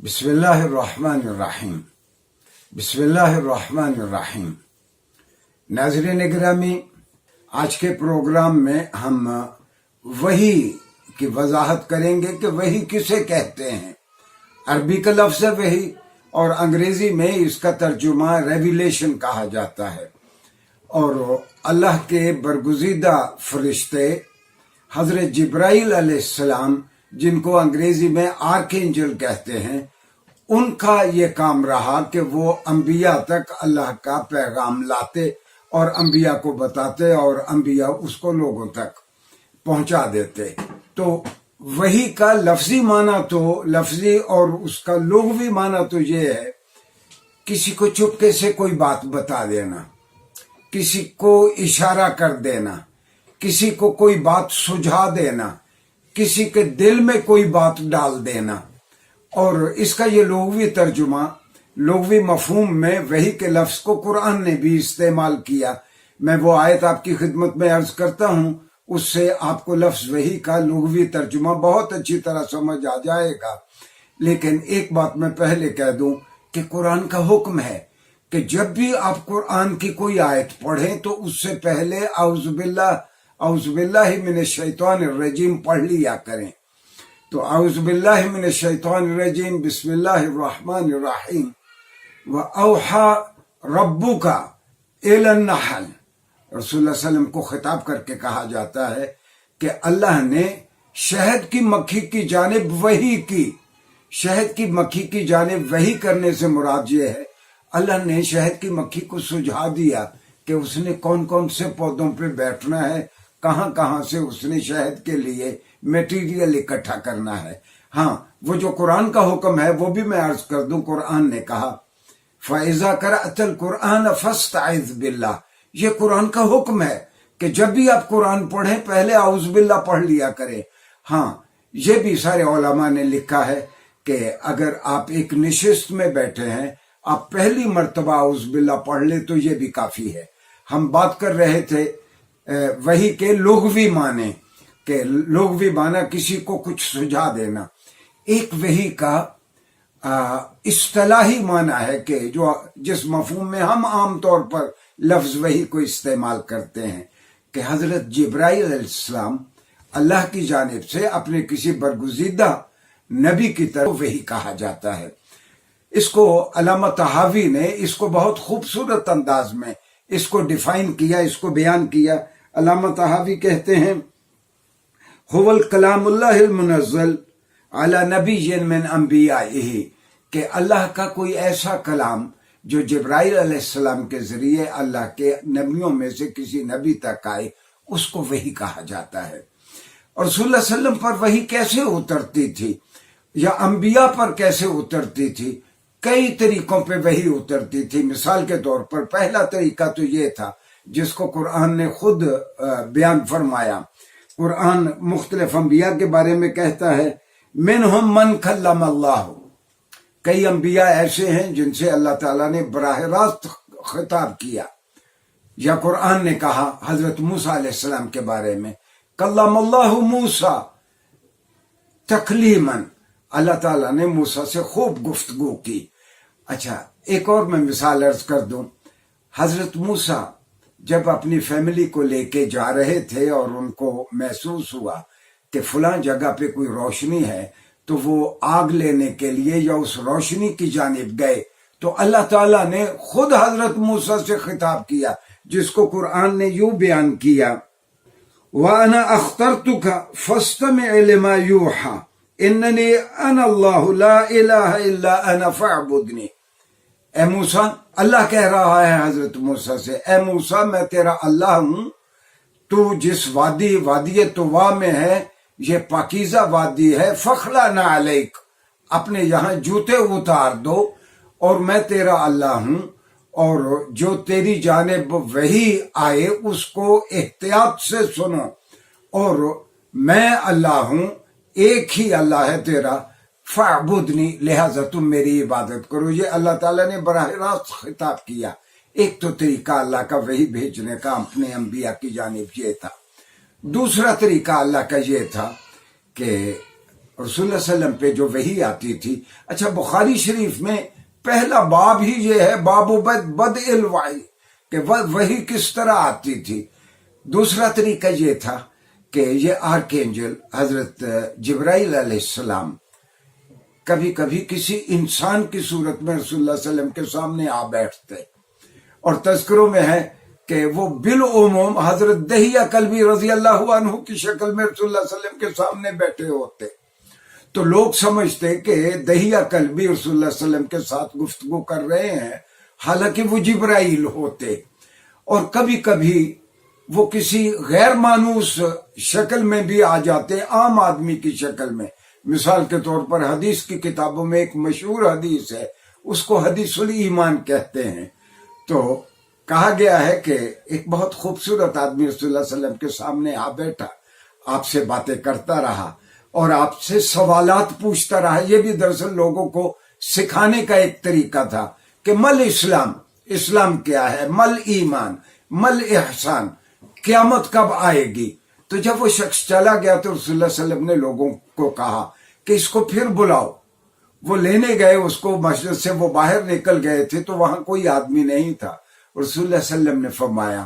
बिस्मिल्लाहिर्रहमानिर्रहीम। बिस्मिल्लाहिर्रहमानिर्रहीम। नाज़रीन गिरामी, आज के प्रोग्राम में हम वही की वजाहत करेंगे कि वही किसे कहते हैं। अरबी का लफ्ज़ है वही, और अंग्रेजी में इसका तर्जुमा रेविलेशन कहा जाता है। और अल्लाह के बरगुज़ीदा फरिश्ते हज़रत जिब्राइल अलैहिस्सलाम, जिनको अंग्रेजी में आर्कएंजल कहते हैं, उनका ये काम रहा कि वो अंबिया तक अल्लाह का पैगाम लाते और अंबिया को बताते और अंबिया उसको लोगों तक पहुंचा देते। तो वही का लफ्जी माना तो लफ्जी और उसका लुग़वी माना तो ये है, किसी को चुपके से कोई बात बता देना, किसी को इशारा कर देना, किसी को कोई बात सुझा देना, किसी के दिल में कोई बात डाल देना। और इसका ये लुग़वी तर्जुमा, लुग़वी मफ़हूम में वही के लफ्ज़ को कुरान ने भी इस्तेमाल किया। मैं वो आयत आपकी खिदमत में अर्ज करता हूँ, उससे आपको लफ्ज़ वही का लुग़वी तर्जुमा बहुत अच्छी तरह समझ आ जाएगा। लेकिन एक बात मैं पहले कह दूं कि कुरान का हुक्म है कि जब भी आप कुरान की कोई आयत पढ़ें तो उससे पहले औज़ुबिल्लाहि मिनश्शैतानिर्रजीम पढ़ लिया करें। तो औज़ुबिल्लाहि मिनश्शैतानिर्रजीम, बिस्मिल्लाहिर्रहमानिर्रहीम। व औहा रब्बुका इलन नहल, रसूलुल्लाह सल्लल्लाहु अलैहि वसल्लम को खिताब करके कहा जाता है कि अल्लाह ने शहद की मक्खी की जानिब वही की। शहद की मक्खी की जानिब वही करने से मुराद ये है, अल्लाह ने शहद की मक्खी को सुझा दिया कि उसने कौन कौन से पौधों पे बैठना है, कहाँ कहाँ से उसने शहद के लिए मटेरियल इकट्ठा करना है। हाँ, वो जो कुरान का हुक्म है वो भी मैं अर्ज कर दूं। कुरान ने कहा फ़इज़ा क़रअतल कुरान फ़स्तइज़ बिल्लाह, ये कुरान का हुक्म है कि जब भी आप कुरान पढ़ें पहले औज़ु बिल्लाह पढ़ लिया करें। हाँ, ये भी सारे उलमा ने लिखा है कि अगर आप एक निशिस्त में बैठे हैं, आप पहली मर्तबा औज़ु बिल्लाह पढ़ ले तो ये भी काफी है। हम बात कर रहे थे वही के लुग़वी माने, के लुग़वी माना किसी को कुछ सुझा देना। एक वही का इस्तिलाही माना है कि जो जिस मफ़हूम में हम आम तौर पर लफ्ज़ वही को इस्तेमाल करते हैं कि हज़रत जिब्राइल अलैहिस्सलाम अल्लाह की जानिब से अपने किसी बरगुज़ीदा नबी की तरफ वही कहा जाता है। इसको अल्लामा तहावी ने इसको बहुत खूबसूरत अंदाज में इसको डिफाइन किया, इसको बयान किया। अल्लामा तहावी कहते हैं, हुवल कलामुल्लाहिल मुनज़्ज़ल अला नबिय्यिन मिन अंबियाइही, कि अल्लाह का कोई ऐसा कलाम जो जिब्राइल अलैहिस्सलाम के जरिए अल्लाह के नबियों में से किसी नबी तक आए, उसको वही कहा जाता है। और रसूलुल्लाह सल्लल्लाहु अलैहि वसल्लम पर वही कैसे उतरती थी या अंबिया पर कैसे उतरती थी, कई तरीकों पे वही उतरती थी। मिसाल के तौर पर पहला तरीका तो ये था जिसको कुरान ने खुद बयान फरमाया। कुरान मुख्तलिफ अंबिया के बारे में कहता है, मिनहुम मन कल्लम अल्लाह, कई अंबिया ऐसे हैं जिनसे अल्लाह ताला ने बराह रास्त खिताब किया। या कुरान ने कहा हजरत मूसा अलैहिस्सलाम के बारे में, कल्लमल्लाहु मूसा तकलीमन, अल्लाह ताला ने मूसा से खूब गुफ्तगू की। अच्छा, एक और मैं मिसाल अर्ज कर दूं। हजरत मूसा जब अपनी फैमिली को लेके जा रहे थे और उनको महसूस हुआ कि फलां जगह पे कोई रोशनी है, तो वो आग लेने के लिए या उस रोशनी की जानिब गए, तो अल्लाह ताला ने खुद हजरत मूसा से खिताब किया, जिसको कुरान ने यूं बयान किया, वाना अख्तरतुका फस्तमिअ लिमा यूहा इन्ननी अना अल्लाहु ला इलाहा इल्ला अना फअबुदनी। ए मूसा, अल्लाह कह रहा है हजरत मूसा से, ए मूसा मैं तेरा अल्लाह हूं, तू जिस वादी तुवा में है, ये पाकीज़ा वादी है, फखला ना अलैक, अपने यहाँ जूते उतार दो और मैं तेरा अल्लाह हूं, और जो तेरी जानिब वही आए उसको एहतियात से सुनो, और मैं अल्लाह हूं, एक ही अल्लाह है तेरा, फअबुदनी, लिहाजा तुम मेरी इबादत करो। ये अल्लाह ताला ने बराह रास्त खिताब किया। एक तो तरीका अल्लाह का वही भेजने का अपने अंबिया की जानिब ये था। दूसरा तरीका अल्लाह का ये था कि رسول اللہ صلی اللہ علیہ وسلم پہ جو وحی آتی تھی. اچھا بخاری شریف میں پہلا باب ہی یہ ہے باب بدء الوحی کہ وحی کس طرح آتی تھی. دوسرا طریقہ یہ تھا کہ یہ آرکینجل حضرت جبرائیل علیہ السلام کبھی کبھی کسی انسان کی صورت میں رسول اللہ صلی اللہ علیہ وسلم کے سامنے آ بیٹھتے، اور تذکروں میں ہے کہ وہ بالعموم حضرت دہیہ کلبی رضی اللہ عنہ کی شکل میں رسول اللہ صلی اللہ علیہ وسلم کے سامنے بیٹھے ہوتے. تو لوگ سمجھتے کہ دہیہ کلبی رسول اللہ صلی اللہ علیہ وسلم کے ساتھ گفتگو کر رہے ہیں، حالانکہ وہ جبرائیل ہوتے. اور کبھی کبھی وہ کسی غیر مانوس شکل میں بھی آ جاتے، عام آدمی کی شکل میں. مثال کے طور پر حدیث کی کتابوں میں ایک مشہور حدیث ہے، اس کو حدیث الایمان کہتے ہیں. تو کہا گیا ہے کہ ایک بہت خوبصورت آدمی رسول اللہ صلی اللہ علیہ وسلم کے سامنے آ بیٹھا، آپ سے باتیں کرتا رہا اور آپ سے سوالات پوچھتا رہا. یہ بھی دراصل لوگوں کو سکھانے کا ایک طریقہ تھا کہ مل اسلام، اسلام کیا ہے، مل ایمان، مل احسان، قیامت کب آئے گی. تو جب وہ شخص چلا گیا تو رسول اللہ صلی اللہ علیہ وسلم نے لوگوں کو کہا کہ اس کو پھر بلاؤ. وہ لینے گئے اس کو، مسجد سے وہ باہر نکل گئے تھے تو وہاں کوئی آدمی نہیں تھا. رسول اللہ صلی اللہ علیہ وسلم نے فرمایا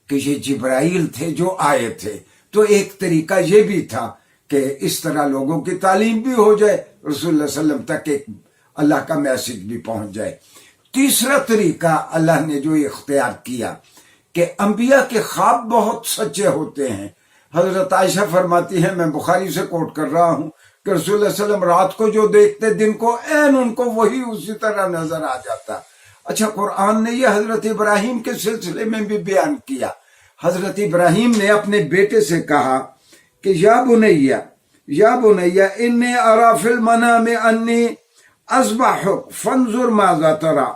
کہ یہ جبرائیل تھے جو آئے تھے. تو ایک طریقہ یہ بھی تھا کہ اس طرح لوگوں کی تعلیم بھی ہو جائے، رسول اللہ صلی اللہ علیہ وسلم تک ایک اللہ کا میسج بھی پہنچ جائے. تیسرا طریقہ اللہ نے جو اختیار کیا کہ انبیاء کے خواب بہت سچے ہوتے ہیں. حضرت عائشہ فرماتی ہیں، میں بخاری سے کوٹ کر رہا ہوں، کہ رسول اللہ صلی اللہ علیہ وسلم رات کو جو دیکھتے دن کو عین ان کو وہی اسی طرح نظر آ جاتا. اچھا قرآن نے یہ حضرت ابراہیم کے سلسلے میں بھی بیان کیا. حضرت ابراہیم نے اپنے بیٹے سے کہا کہ یا بنیا انی ارا فی المنام انی اذبحک فانظر ماذا تری.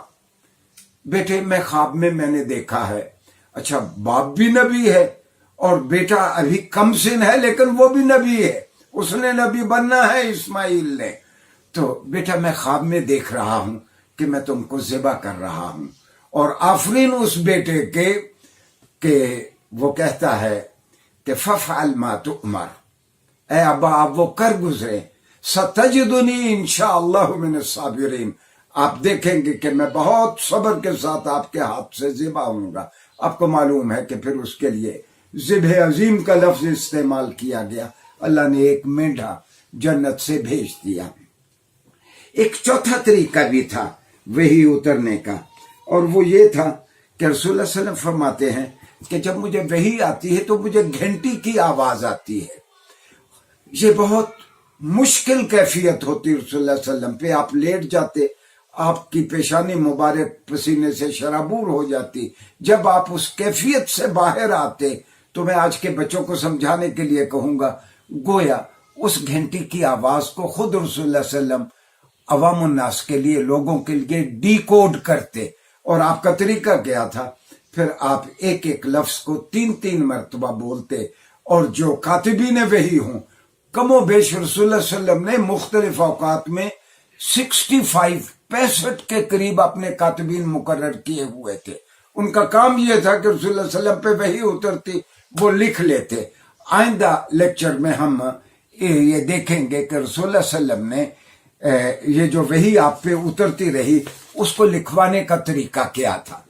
بیٹے میں خواب میں نے دیکھا ہے. اچھا باپ بھی نبی ہے اور بیٹا ابھی کم سن ہے لیکن وہ بھی نبی ہے، اس نے نبی بننا ہے اسماعیل نے. تو بیٹا میں خواب میں دیکھ رہا ہوں کہ میں تم کو ذبح کر رہا ہوں. اور آفرین اس بیٹے کے کہ وہ کہتا ہے کہ ففعل ما تؤمر، اے ابا آپ وہ کر گزرے، ستجدنی انشاءاللہ من الصابرین، آپ دیکھیں گے کہ میں بہت صبر کے ساتھ آپ کے ہاتھ سے ذبح ہوں گا. آپ کو معلوم ہے کہ پھر اس کے لیے ذبح عظیم کا لفظ استعمال کیا گیا. اللہ نے ایک مینڈھا جنت سے بھیج دیا. ایک چوتھا طریقہ بھی تھا وحی اترنے کا، اور وہ یہ تھا کہ رسول اللہ صلی اللہ علیہ وسلم فرماتے ہیں کہ جب مجھے وحی آتی ہے تو مجھے گھنٹی کی آواز آتی ہے. یہ بہت مشکل کیفیت ہوتی رسول اللہ صلی اللہ علیہ وسلم پہ. آپ لیٹ جاتے، آپ کی پیشانی مبارک پسینے سے شرابور ہو جاتی. جب آپ اس کیفیت سے باہر آتے تو میں آج کے بچوں کو سمجھانے کے لیے کہوں گا، گویا اس گھنٹی کی آواز کو خود رسول اللہ صلی اللہ علیہ وسلم عوام الناس کے لیے، لوگوں کے لیے ڈی کوڈ کرتے. اور آپ کا طریقہ کیا تھا؟ پھر آپ ایک ایک لفظ کو 3 مرتبہ بولتے، اور جو کاتبین وحی ہوں، کم و بیش رسول اللہ صلی اللہ علیہ وسلم نے مختلف اوقات میں 65 کے قریب اپنے کاتبین مقرر کیے ہوئے تھے. ان کا کام یہ تھا کہ رسول اللہ صلی اللہ علیہ وسلم پہ وحی اترتی وہ لکھ لیتے. آئندہ لیکچر میں ہم یہ دیکھیں گے کہ رسول اللہ صلی اللہ علیہ وسلم نے یہ جو وحی آپ پہ اترتی رہی اس کو لکھوانے کا طریقہ کیا تھا.